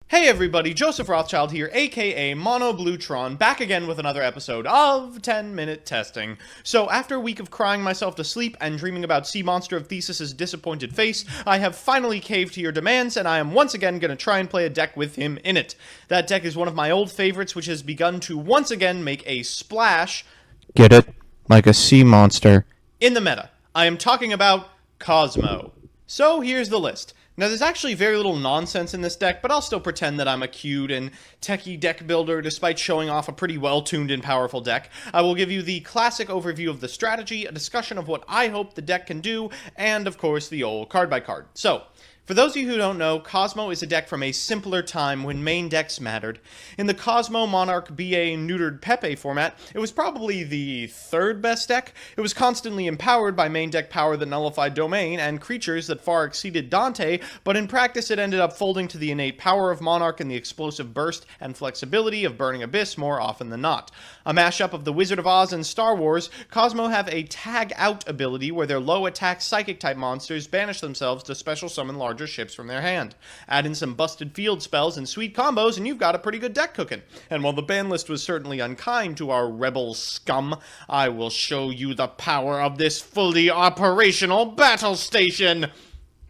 Hey everybody, Joseph Rothschild here, aka Mono Bluetron, back again with another episode of 10-Minute Testing. So, after a week of crying myself to sleep and dreaming about Sea Monster of Theseus' disappointed face, I have finally caved to your demands, and I am once again going to try and play a deck with him in it. That deck is one of my old favorites, which has begun to once again make a splash... Get it? Like a sea monster. ...in the meta. I am talking about Kozmo. So, here's the list. Now, there's actually very little nonsense in this deck, but I'll still pretend that I'm a cute and techie deck builder despite showing off a pretty well-tuned and powerful deck. I will give you the classic overview of the strategy, a discussion of what I hope the deck can do, and, of course, the old card-by-card. So, for those of you who don't know, Kozmo is a deck from a simpler time when main decks mattered. In the Kozmo Monarch BA neutered Pepe format, it was probably the third best deck. It was constantly empowered by main deck power that nullified Domain and creatures that far exceeded Dante, but in practice it ended up folding to the innate power of Monarch and the explosive burst and flexibility of Burning Abyss more often than not. A mashup of the Wizard of Oz and Star Wars, Kozmo have a tag out ability where their low attack psychic type monsters banish themselves to special summon larger ships from their hand. Add in some busted field spells and sweet combos and you've got a pretty good deck cooking. And while the ban list was certainly unkind to our rebel scum, I will show you the power of this fully operational battle station!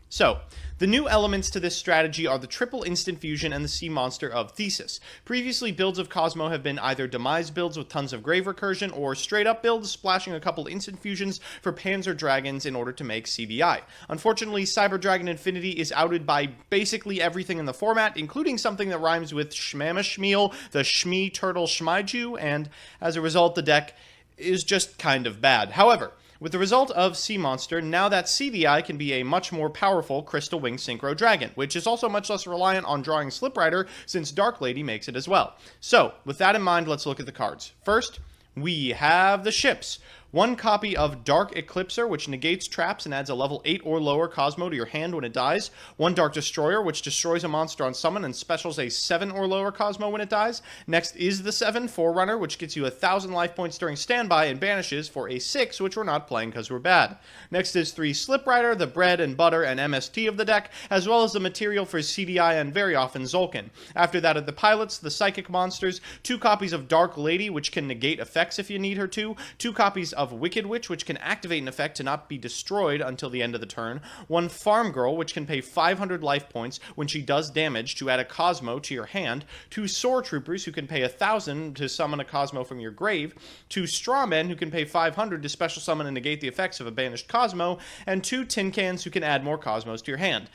So, the new elements to this strategy are the triple instant fusion and the Sea Monster of Theseus. Previously, builds of Kozmo have been either demise builds with tons of grave recursion, or straight up builds splashing a couple instant fusions for Panzer Dragons in order to make CBI. Unfortunately, Cyber Dragon Infinity is outed by basically everything in the format, including something that rhymes with Shmamashmeal, the Shmee Turtle Shmaiju, and as a result, the deck is just kind of bad. However, with the result of Sea Monster, now that CDI can be a much more powerful Crystal Wing Synchro Dragon, which is also much less reliant on drawing Slip Rider, since Dark Lady makes it as well. So, with that in mind, let's look at the cards. First, we have the ships. One copy of Dark Eclipser, which negates traps and adds a level 8 or lower Kozmo to your hand when it dies. One Dark Destroyer, which destroys a monster on summon and specials a 7 or lower Kozmo when it dies. Next is the 7 Forerunner, which gets you 1,000 life points during standby and banishes for a 6, which we're not playing because we're bad. Next is 3 Slip Rider, the bread and butter and MST of the deck, as well as the material for CDI and very often Tzolkin. After that are the pilots, the psychic monsters, 2 copies of Dark Lady, which can negate effects if you need her to, 2 copies of Wicked Witch, which can activate an effect to not be destroyed until the end of the turn, 1 Farm Girl, which can pay 500 life points when she does damage to add a Kozmo to your hand, 2 Sword Troopers, who can pay 1,000 to summon a Kozmo from your grave, 2 Straw Men, who can pay 500 to special summon and negate the effects of a banished Kozmo, and 2 Tin Cans, who can add more Kozmos to your hand.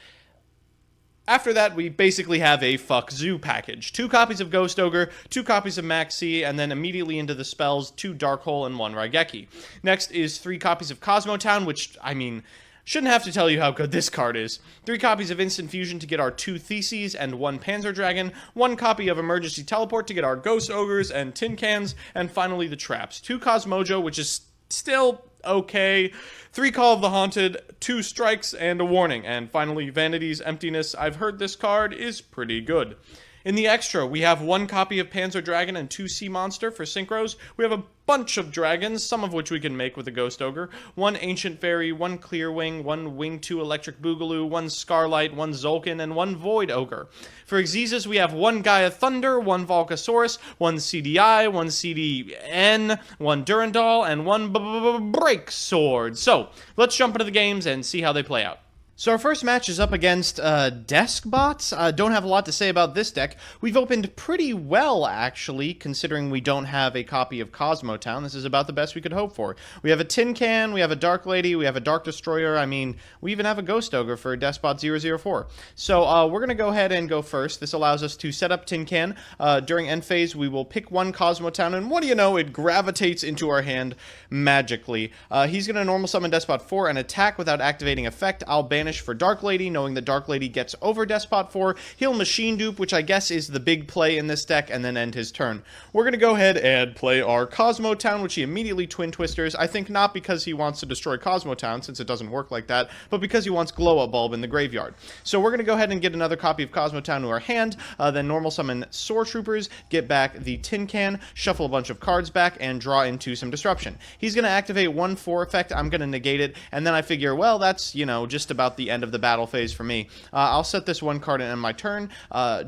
After that, we basically have a fuck zoo package. 2 copies of Ghost Ogre, 2 copies of Maxi, and then immediately into the spells, 2 Dark Hole and 1 Raigeki. Next is 3 copies of Kozmo Town, which, I mean, shouldn't have to tell you how good this card is. 3 copies of Instant Fusion to get our 2 Theses and 1 Panzer Dragon, 1 copy of Emergency Teleport to get our Ghost Ogres and Tin Cans, and finally the Traps. 2 Cosmojo, which is still okay, 3 Call of the Haunted, 2 Strikes, and a Warning, and finally Vanity's Emptiness. I've heard this card is pretty good. In the extra, we have 1 copy of Panzer Dragon and 2 Sea Monster for Synchros. We have a bunch of dragons, some of which we can make with a Ghost Ogre, 1 Ancient Fairy, 1 Clear Wing, 1 Wing 2 Electric Boogaloo, 1 Scarlight, 1 Tzolkin, and 1 Void Ogre. For Xyzas, we have 1 Gaia Thunder, 1 Volcasaurus, 1 CDI, 1 CDN, 1 Durandal, and 1 Break Sword. So, let's jump into the games and see how they play out. So our first match is up against Deskbots. Don't have a lot to say about this deck. We've opened pretty well, actually, considering we don't have a copy of Kozmo Town. This is about the best we could hope for. We have a Tin Can, we have a Dark Lady, we have a Dark Destroyer. I mean, we even have a Ghost Ogre for Despot 004. So we're going to go ahead and go first. This allows us to set up Tin Can. During end phase, we will pick 1 Kozmo Town, and what do you know, it gravitates into our hand magically. He's going to normal summon Despot 4 and attack without activating effect. I'll banish for Dark Lady, knowing that Dark Lady gets over Despot 4. He'll Machine Dupe, which I guess is the big play in this deck, and then end his turn. We're going to go ahead and play our Kozmo Town, which he immediately Twin Twisters. I think not because he wants to destroy Kozmo Town, since it doesn't work like that, but because he wants Glow-Up Bulb in the graveyard. So we're going to go ahead and get another copy of Kozmo Town to our hand, then normal summon Sword Troopers, get back the Tin Can, shuffle a bunch of cards back, and draw into some Disruption. He's going to activate 1 4 effect, I'm going to negate it, and then I figure, well, that's, you know, just about about the end of the battle phase for me. I'll set this one card and end my turn.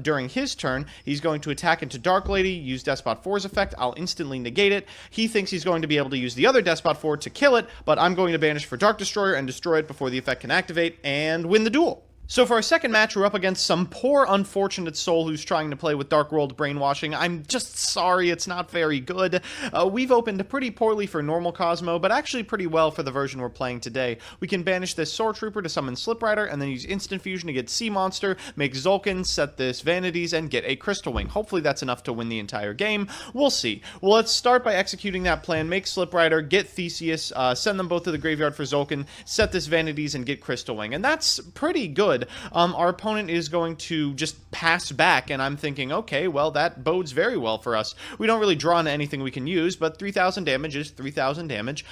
During his turn, he's going to attack into Dark Lady, use Despot 4's effect. I'll instantly negate it. He thinks he's going to be able to use the other Despot 4 to kill it, but I'm going to banish for Dark Destroyer and destroy it before the effect can activate and win the duel. So for our second match, we're up against some poor, unfortunate soul who's trying to play with Dark World Brainwashing. I'm just sorry, it's not very good. We've opened pretty poorly for normal Kozmo, but actually pretty well for the version we're playing today. We can banish this Sword Trooper to summon Slip Rider, and then use Instant Fusion to get Sea Monster, make Tzolkin, set this Vanities, and get a Crystal Wing. Hopefully that's enough to win the entire game. We'll see. Well, let's start by executing that plan, make Slip Rider, get Theseus, send them both to the graveyard for Tzolkin, set this Vanities, and get Crystal Wing. And that's pretty good. Our opponent is going to just pass back, and I'm thinking, okay, well, that bodes very well for us. We don't really draw into anything we can use, but 3,000 damage is 3,000 damage.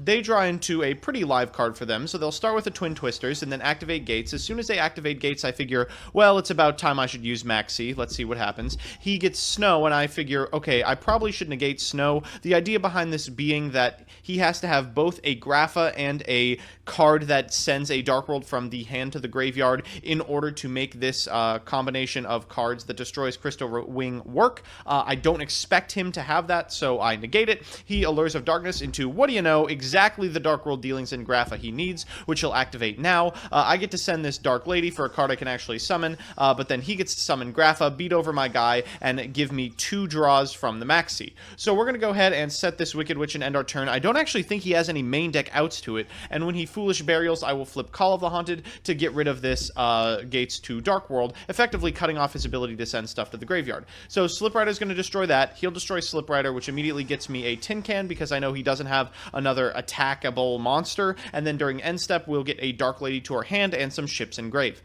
They draw into a pretty live card for them, so they'll start with the Twin Twisters and then activate Gates. As soon as they activate Gates, I figure, well, it's about time I should use Maxi. Let's see what happens. He gets Snow, and I figure, okay, I probably should negate Snow. The idea behind this being that he has to have both a Grapha and a card that sends a Dark World from the hand to the graveyard in order to make this combination of cards that destroys Crystal Wing work. I don't expect him to have that, so I negate it. He Allures of Darkness into, what do you know, exactly the Dark World dealings in Grapha he needs, which he'll activate now. I get to send this Dark Lady for a card I can actually summon, but then he gets to summon Grapha, beat over my guy, and give me 2 draws from the Maxi. So we're going to go ahead and set this Wicked Witch and end our turn. I don't actually think he has any main deck outs to it, and when he Foolish Burials, I will flip Call of the Haunted to get rid of this Gates to Dark World, effectively cutting off his ability to send stuff to the graveyard. So Slip Rider is going to destroy that. He'll destroy Slip Rider, which immediately gets me a Tin Can because I know he doesn't have another attackable monster, and then during end step, we'll get a Dark Lady to our hand and some Ships in Grave.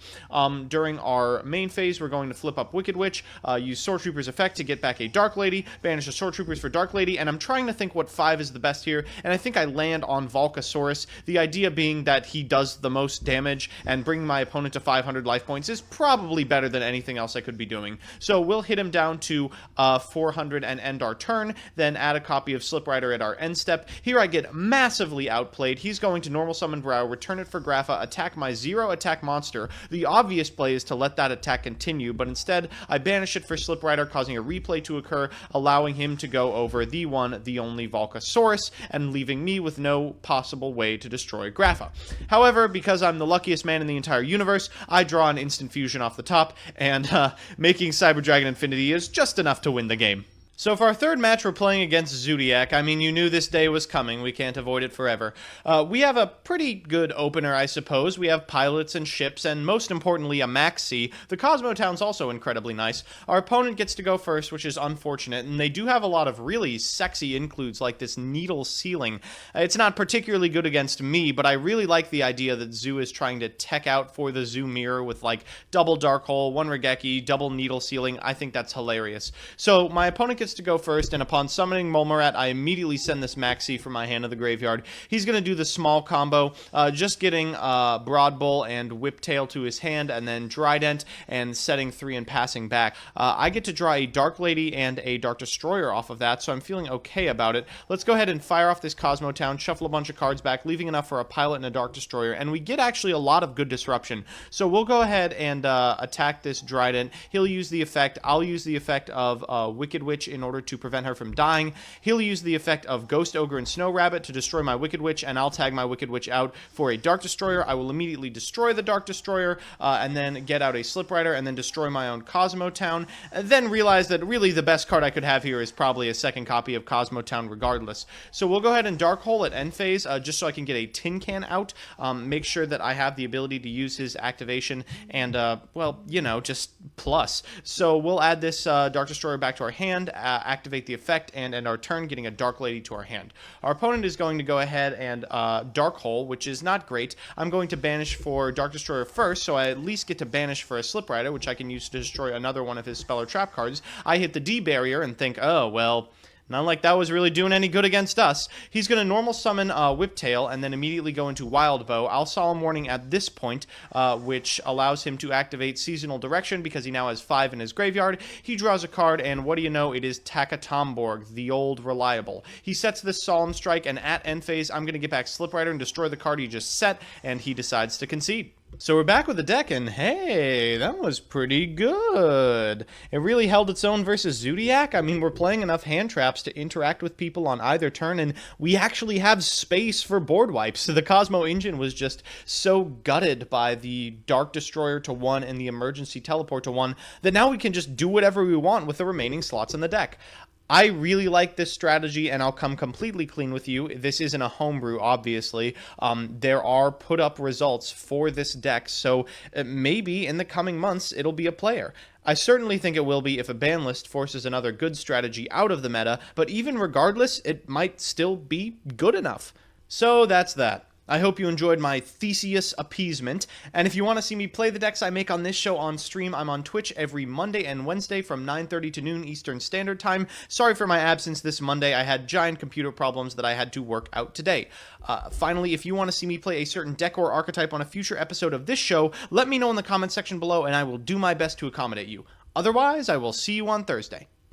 During our main phase, we're going to flip up Wicked Witch, use Sword Trooper's effect to get back a Dark Lady, banish the Sword Troopers for Dark Lady, and I'm trying to think what 5 is the best here, and I think I land on Volcasaurus, the idea being that he does the most damage, and bringing my opponent to 500 life points is probably better than anything else I could be doing. So we'll hit him down to 400 and end our turn, then add a copy of Slip Rider at our end step. Here I get massively outplayed. He's going to normal summon Brow, return it for Grapha, attack my 0 attack monster. The obvious play is to let that attack continue, but instead I banish it for Slip Rider, causing a replay to occur, allowing him to go over the one, the only Volcasaurus, and leaving me with no possible way to destroy Grapha. However, because I'm the luckiest man in the entire universe, I draw an Instant Fusion off the top, and making Cyber Dragon Infinity is just enough to win the game. So for our third match, we're playing against Zodiac. I mean, you knew this day was coming. We can't avoid it forever. We have a pretty good opener, I suppose. We have pilots and ships, and most importantly, a Maxi. The Kozmo Town's also incredibly nice. Our opponent gets to go first, which is unfortunate, and they do have a lot of really sexy includes, like this needle ceiling. It's not particularly good against me, but I really like the idea that Zoo is trying to tech out for the Zoo Mirror with, like, double Dark Hole, 1 Regeki, double needle ceiling. I think that's hilarious. So my opponent gets to go first, and upon summoning Mulmurat, I immediately send this Maxi from my hand to the graveyard. He's going to do the small combo, just getting Broad Bull and Whiptail to his hand, and then Drident, and setting 3 and passing back. I get to draw a Dark Lady and a Dark Destroyer off of that, so I'm feeling okay about it. Let's go ahead and fire off this Kozmo Town, shuffle a bunch of cards back, leaving enough for a Pilot and a Dark Destroyer, and we get actually a lot of good disruption. So we'll go ahead and attack this Drident. He'll use the effect. I'll use the effect of Wicked Witch in order to prevent her from dying. He'll use the effect of Ghost Ogre and Snow Rabbit to destroy my Wicked Witch, and I'll tag my Wicked Witch out for a Dark Destroyer. I will immediately destroy the Dark Destroyer, and then get out a Slip Rider, and then destroy my own Kozmo Town, and then realize that really the best card I could have here is probably a second copy of Kozmo Town regardless. So we'll go ahead and Dark Hole at end phase, just so I can get a Tin Can out, make sure that I have the ability to use his activation, and, well, you know, just plus. So we'll add this Dark Destroyer back to our hand, activate the effect, and end our turn, getting a Dark Lady to our hand. Our opponent is going to go ahead and Dark Hole, which is not great. I'm going to banish for Dark Destroyer first, so I at least get to banish for a Slip Rider, which I can use to destroy another one of his spell or trap cards. I hit the D barrier and think, oh, well, not like that was really doing any good against us. He's going to normal summon Whiptail and then immediately go into Wild Bow. I'll Solemn Warning at this point, which allows him to activate Seasonal Direction because he now has 5 in his graveyard. He draws a card, and what do you know? It is Takatomborg, the old reliable. He sets this Solemn Strike, and at end phase, I'm going to get back Slip Rider and destroy the card he just set, and he decides to concede. So we're back with the deck, and hey, that was pretty good. It really held its own versus Zodiac. I mean, we're playing enough hand traps to interact with people on either turn, and we actually have space for board wipes. The Kozmo engine was just so gutted by the Dark Destroyer to 1 and the Emergency Teleport to 1 that now we can just do whatever we want with the remaining slots in the deck. I really like this strategy, and I'll come completely clean with you. This isn't a homebrew, obviously. There are put-up results for this deck, so maybe in the coming months it'll be a player. I certainly think it will be if a ban list forces another good strategy out of the meta, but even regardless, it might still be good enough. So that's that. I hope you enjoyed my Theseus appeasement, and if you want to see me play the decks I make on this show on stream, I'm on Twitch every Monday and Wednesday from 9:30 to noon Eastern Standard Time. Sorry for my absence this Monday. I had giant computer problems that I had to work out today. Finally, if you want to see me play a certain deck or archetype on a future episode of this show, let me know in the comment section below, and I will do my best to accommodate you. Otherwise, I will see you on Thursday.